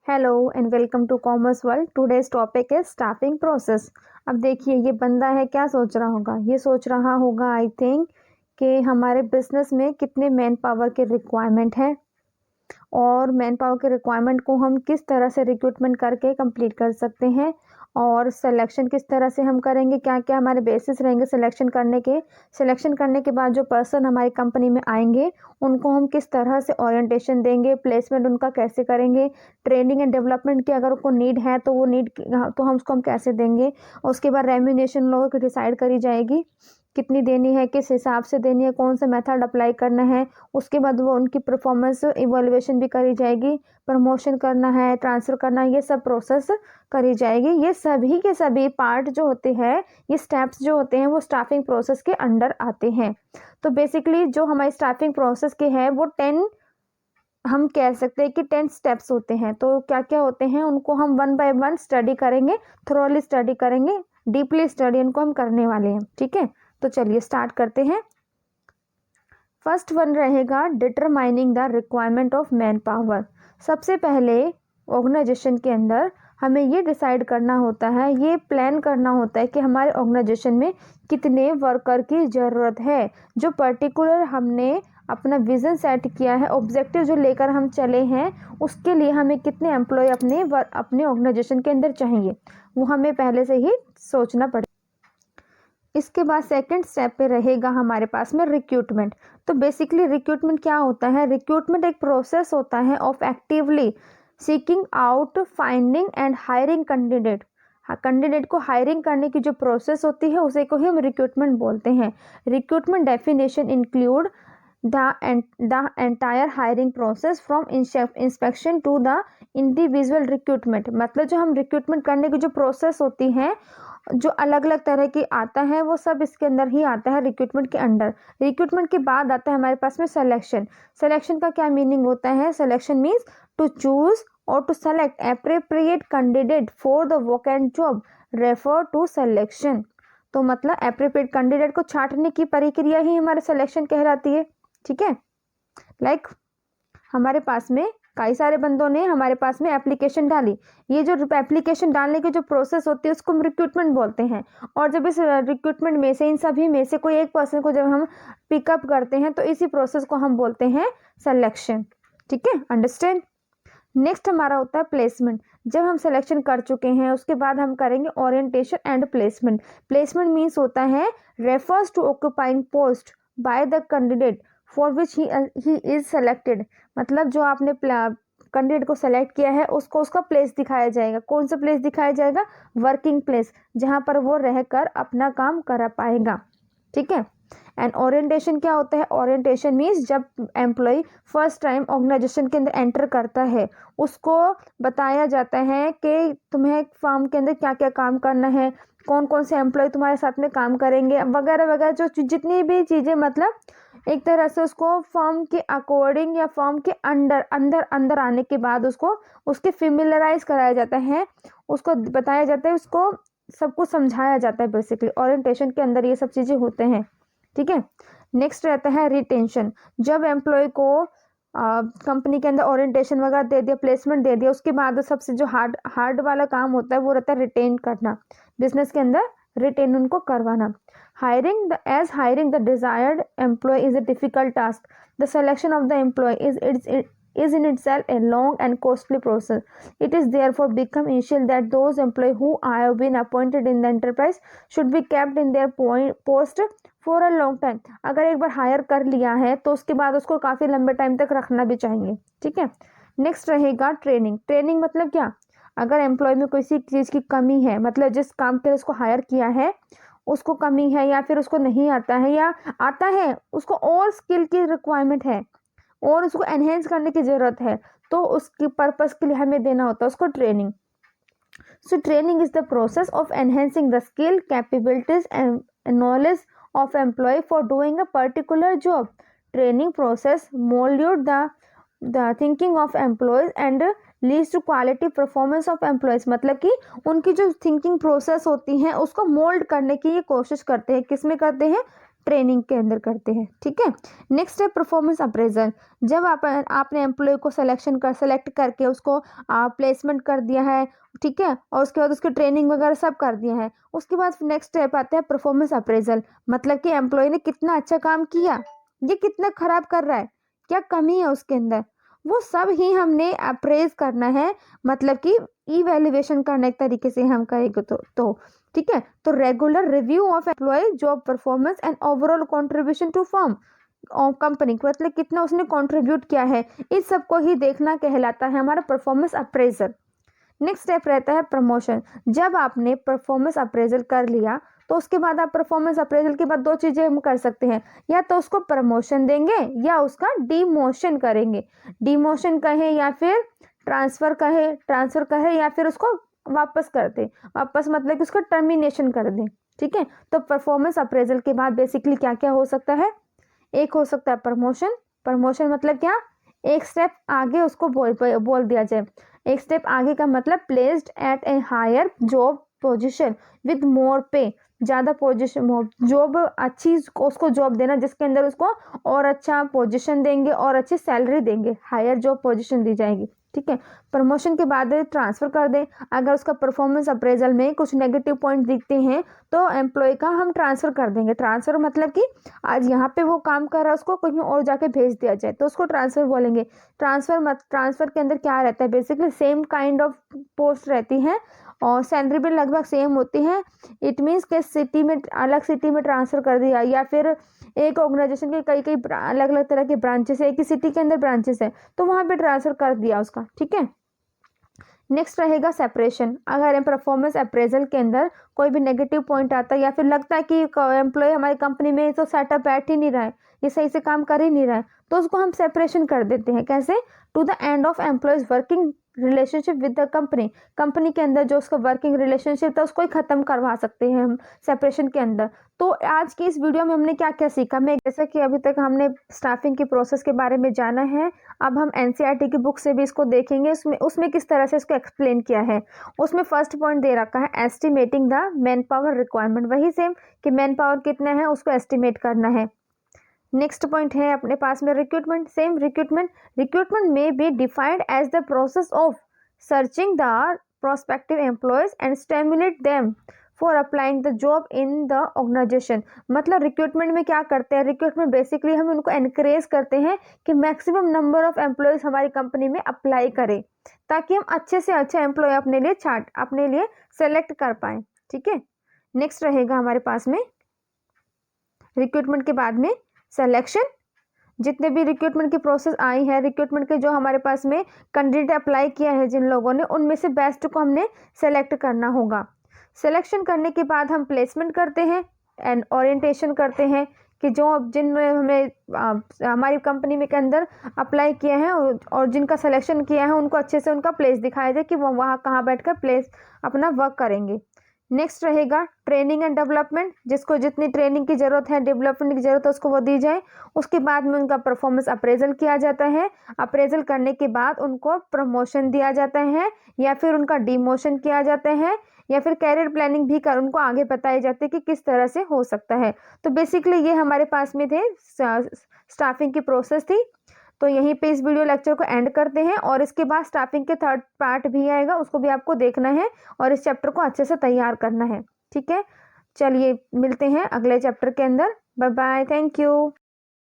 Hello and welcome to commerce world. Today's topic है staffing process. अब देखिए ये बंदा है, क्या सोच रहा होगा? ये सोच रहा होगा आई थिंक कि हमारे बिजनेस में कितने मैन पावर के रिक्वायरमेंट है और मैन पावर के रिक्वायरमेंट को हम किस तरह से रिक्रूटमेंट करके कंप्लीट कर सकते हैं और सिलेक्शन किस तरह से हम करेंगे, क्या क्या हमारे बेसिस रहेंगे सिलेक्शन करने के बाद जो पर्सन हमारी कंपनी में आएंगे उनको हम किस तरह से ओरिएंटेशन देंगे, प्लेसमेंट उनका कैसे करेंगे, ट्रेनिंग एंड डेवलपमेंट की अगर उनको नीड है तो वो नीड तो हम उसको कैसे देंगे। और उसके बाद रेम्यूनेशन लोगों की डिसाइड करी जाएगी, कितनी देनी है, किस हिसाब से देनी है, कौन सा मेथड अप्लाई करना है। उसके बाद वो उनकी परफॉर्मेंस इवैल्यूएशन भी करी जाएगी, प्रमोशन करना है, ट्रांसफ़र करना है, ये सब प्रोसेस करी जाएगी। ये सभी के सभी पार्ट जो होते हैं, ये स्टेप्स जो होते हैं वो स्टाफिंग प्रोसेस के अंडर आते हैं। तो बेसिकली जो हमारी स्टाफिंग प्रोसेस के हैं वो 10 हम कह सकते हैं कि 10 स्टेप्स होते हैं। तो क्या क्या होते हैं उनको हम वन बाय वन स्टडी करेंगे, थोरोली स्टडी करेंगे, डीपली स्टडी इनको हम करने वाले हैं। ठीक है, तो चलिए स्टार्ट करते हैं। फर्स्ट वन रहेगा determining the requirement of man power. सबसे पहले ऑर्गेनाइजेशन के अंदर हमें ये डिसाइड करना होता है, ये प्लान करना होता है कि हमारे ऑर्गेनाइजेशन में कितने वर्कर की ज़रूरत है। जो पर्टिकुलर हमने अपना विज़न सेट किया है, ऑब्जेक्टिव जो लेकर हम चले हैं, उसके लिए हमें कितने एम्प्लॉय अपने ऑर्गेनाइजेशन के अंदर चाहिए, वो हमें पहले से ही सोचना पड़ेगा। इसके बाद सेकंड स्टेप पे रहेगा हमारे पास में रिक्रूटमेंट। तो बेसिकली रिक्रूटमेंट क्या होता है? रिक्रूटमेंट एक प्रोसेस होता है of actively seeking out, finding and hiring candidate. Candidate को हायरिंग करने की जो प्रोसेस होती है उसे को ही हम रिक्रूटमेंट बोलते हैं। Recruitment definition include the entire hiring process from inspection to the individual recruitment। मतलब जो हम रिक्रूटमेंट करने की जो प्रोसेस होती है, जो अलग अलग तरह की आता है, वो सब इसके अंदर ही आता है रिक्रूटमेंट के अंडर। रिक्रूटमेंट के बाद आता है हमारे पास में सिलेक्शन। सिलेक्शन का क्या मीनिंग होता है? सिलेक्शन मीन्स टू चूज और to select appropriate candidate for the vacant job, refer to selection. तो मतलब एप्रोप्रिएट कैंडिडेट को छांटने की प्रक्रिया ही हमारे सिलेक्शन कहलाती है। ठीक है, लाइक हमारे पास में कई सारे बंदों ने हमारे पास में एप्लीकेशन डाली, ये जो एप्लीकेशन डालने की जो प्रोसेस होती है उसको हम रिक्रूटमेंट बोलते हैं। और जब इस रिक्रूटमेंट में से, इन सभी में से कोई एक पर्सन को जब हम पिकअप करते हैं तो इसी प्रोसेस को हम बोलते हैं सिलेक्शन। ठीक है, अंडरस्टैंड। नेक्स्ट हमारा होता है प्लेसमेंट। जब हम सिलेक्शन कर चुके हैं उसके बाद हम करेंगे orientation and placement. Placement means होता है refers to occupying post by the candidate for which he is selected. मतलब जो आपने कैंडिडेट को सेलेक्ट किया है उसको उसका प्लेस दिखाया जाएगा। कौन सा प्लेस दिखाया जाएगा? वर्किंग प्लेस, जहाँ पर वो रहकर अपना काम कर पाएगा। ठीक है। एंड ओरिएंटेशन क्या होता है? ओरिएंटेशन मीन्स जब एम्प्लॉय फर्स्ट टाइम ऑर्गेनाइजेशन के अंदर एंटर करता है उसको बताया जाता है कि तुम्हें फर्म के अंदर क्या क्या काम करना है, कौन कौन से एम्प्लॉय तुम्हारे साथ में काम करेंगे, वगैरह वगैरह, जो जितनी भी चीज़ें, मतलब एक तरह से उसको फर्म के अकॉर्डिंग या फर्म के अंदर अंदर अंदर आने के बाद उसको उसके फेमिलराइज कराया जाता है, उसको बताया जाता है, उसको सब कुछ समझाया जाता है। बेसिकली ओरिएंटेशन के अंदर ये सब चीज़ें होते हैं। ठीक है। नेक्स्ट रहता है रिटेंशन। जब एम्प्लॉय को कंपनी के अंदर ओरिएंटेशन वगैरह दे दिया, प्लेसमेंट दे दिया, उसके बाद सबसे जो हार्ड वाला काम होता है वो रहता है रिटेन करना, बिजनेस के अंदर रिटेन उनको करवाना। Hiring the desired employee is a difficult task. The selection of the employee is in itself a long and costly process. It is therefore become essential that those employees who have been appointed in the enterprise should be kept in their post for a long time. अगर एक बार higher कर लिया है तो उसके बाद उसको काफ़ी लंबे टाइम तक रखना भी चाहिए। ठीक है। नेक्स्ट रहेगा ट्रेनिंग। ट्रेनिंग मतलब क्या? अगर एम्प्लॉय में किसी चीज़ की कमी है, मतलब जिस काम के लिए उसको हायर किया है उसको कमी है या फिर उसको नहीं आता है या आता है उसको और स्किल की रिक्वायरमेंट है और उसको एनहेंस करने की ज़रूरत है, तो उसकी पर्पस के लिए हमें देना होता है उसको training. So training is the process of enhancing the skill, capabilities and knowledge of employee for doing a particular job. Training process mould the thinking of employees and leads to quality performance of employees. मतलब कि उनकी जो thinking process होती है उसको mould करने की ये कोशिश करते हैं। किस में करते हैं? ट्रेनिंग के अंदर करते हैं, ठीक है। नेक्स्ट है परफॉर्मेंस अप्रेजल। जब आपने एम्प्लॉय को सेलेक्ट करके उसको प्लेसमेंट कर दिया है, ठीक है, और उसके बाद उसकी ट्रेनिंग वगैरह सब कर दिया है, उसके बाद नेक्स्ट स्टेप आता है परफॉर्मेंस अप्रेजल। मतलब कि एम्प्लॉय ने कितना अच्छा काम किया, ये कितना खराब कर रहा है, क्या कमी है उसके अंदर, वो सब ही हमने अप्रेज करना है। मतलब कि इवैल्यूएशन करने एक तरीके से हम करेंगे तो ठीक है। तो regular review of employee job performance and overall contribution to firm और कंपनी, मतलब कितना उसने कंट्रीब्यूट किया है, इस सब को ही देखना कहलाता है हमारा परफॉर्मेंस अप्रेजल। नेक्स्ट स्टेप रहता है प्रमोशन। जब आपने परफॉर्मेंस अप्रेजल कर लिया तो उसके बाद आप परफॉर्मेंस अप्रेजल के बाद दो चीजें हम कर सकते हैं, या तो उसको प्रमोशन देंगे या उसका डिमोशन करेंगे। डिमोशन कहे या फिर ट्रांसफर कहे या फिर उसको वापस कर दें। वापस मतलब कि उसका टर्मिनेशन कर दें, ठीक है। तो परफॉर्मेंस अप्रेजल के बाद बेसिकली क्या क्या हो सकता है, एक हो सकता है प्रमोशन। प्रमोशन मतलब क्या, एक स्टेप आगे उसको बोल दिया जाए। एक स्टेप आगे का मतलब placed at a higher job position with more pay, ज़्यादा पोजीशन जॉब अच्छी उसको जॉब देना जिसके अंदर उसको और अच्छा पोजीशन देंगे और अच्छी सैलरी देंगे, हायर जॉब पोजीशन दी जाएगी, ठीक है। प्रमोशन के बाद ट्रांसफ़र कर दें। अगर उसका परफॉर्मेंस अप्रेजल में कुछ नेगेटिव पॉइंट दिखते हैं तो एम्प्लॉय का हम ट्रांसफ़र कर देंगे। ट्रांसफ़र मतलब कि आज यहाँ पे वो काम कर रहा है, उसको कहीं और जाके भेज दिया जाए तो उसको ट्रांसफ़र बोलेंगे। ट्रांसफ़र के अंदर क्या रहता है, basically same kind of post रहती है और सैलरी भी लगभग सेम होती है। इट मीन्स कि सिटी में अलग सिटी में ट्रांसफ़र कर दिया, या फिर एक ऑर्गेनाइजेशन के कई कई अलग अलग तरह के ब्रांचेस है, एक ही सिटी के अंदर ब्रांचेस है, तो वहाँ पे ट्रांसफ़र कर दिया उसका, ठीक है। नेक्स्ट रहेगा सेपरेशन। अगर परफॉर्मेंस अप्रेजल के अंदर कोई भी नेगेटिव पॉइंट आता है या फिर लगता है कि एम्प्लॉय हमारी कंपनी में तो सेटअप बैठ ही नहीं रहा है, ये सही से काम कर ही नहीं रहा है, तो उसको हम सेपरेशन कर देते हैं। कैसे, to the end of employees working relationship with the company. Company के अंदर जो उसका वर्किंग रिलेशनशिप था उसको ही खत्म करवा सकते हैं हम सेपरेशन के अंदर। तो आज की इस वीडियो में हमने क्या क्या सीखा, मैं जैसा कि अभी तक हमने स्टाफिंग की प्रोसेस के बारे में जाना है, अब हम एनसीईआरटी की बुक से भी इसको देखेंगे। उसमें किस तरह से इसको एक्सप्लेन किया है। उसमें फर्स्ट पॉइंट दे रखा है estimating the man power requirement, वही सेम कि मैन पावर कितना है उसको एस्टिमेट करना है। नेक्स्ट पॉइंट है अपने पास में रिक्रूटमेंट। सेम रिक्रूटमेंट में be defined as the process of searching the prospective employees and stimulate them for applying the job in the organisation. मतलब रिक्रूटमेंट में क्या करते हैं, रिक्रूटमेंट बेसिकली हम उनको एनकरेज करते हैं कि मैक्सिमम नंबर ऑफ एम्प्लॉयज हमारी कंपनी में अप्लाई करें, ताकि हम अच्छे से अच्छा एम्प्लॉय अपने लिए सेलेक्ट कर पाएँ, ठीक है। नेक्स्ट रहेगा हमारे पास में रिक्रूटमेंट के बाद में सिलेक्शन। जितने भी रिक्रूटमेंट की प्रोसेस आई है, रिक्रूटमेंट के जो हमारे पास में कैंडिडेट अप्लाई किया है जिन लोगों ने, उनमें से बेस्ट को हमने सेलेक्ट करना होगा। सिलेक्शन करने के बाद हम प्लेसमेंट करते हैं एंड ओरिएंटेशन करते हैं कि जो जिनने हमें हमारी कंपनी में के अंदर अप्लाई किया है और जिनका सिलेक्शन किया है उनको अच्छे से उनका प्लेस दिखाया जाए कि वो वहाँ कहाँ बैठकर प्लेस अपना वर्क करेंगे। नेक्स्ट रहेगा ट्रेनिंग एंड डेवलपमेंट। जिसको जितनी ट्रेनिंग की ज़रूरत है, डेवलपमेंट की ज़रूरत है, उसको वो दी जाए। उसके बाद में उनका परफॉर्मेंस अप्रेजल किया जाता है। अप्रेजल करने के बाद उनको प्रमोशन दिया जाता है या फिर उनका डिमोशन किया जाता है, या फिर कैरियर प्लानिंग भी कर उनको आगे बताई जाती है कि किस तरह से हो सकता है। तो बेसिकली ये हमारे पास में थे स्टाफिंग की प्रोसेस थी। तो यहीं पे इस वीडियो लेक्चर को एंड करते हैं और इसके बाद स्टाफिंग के थर्ड पार्ट भी आएगा, उसको भी आपको देखना है और इस चैप्टर को अच्छे से तैयार करना है, ठीक है। चलिए मिलते हैं अगले चैप्टर के अंदर। Bye bye, thank you.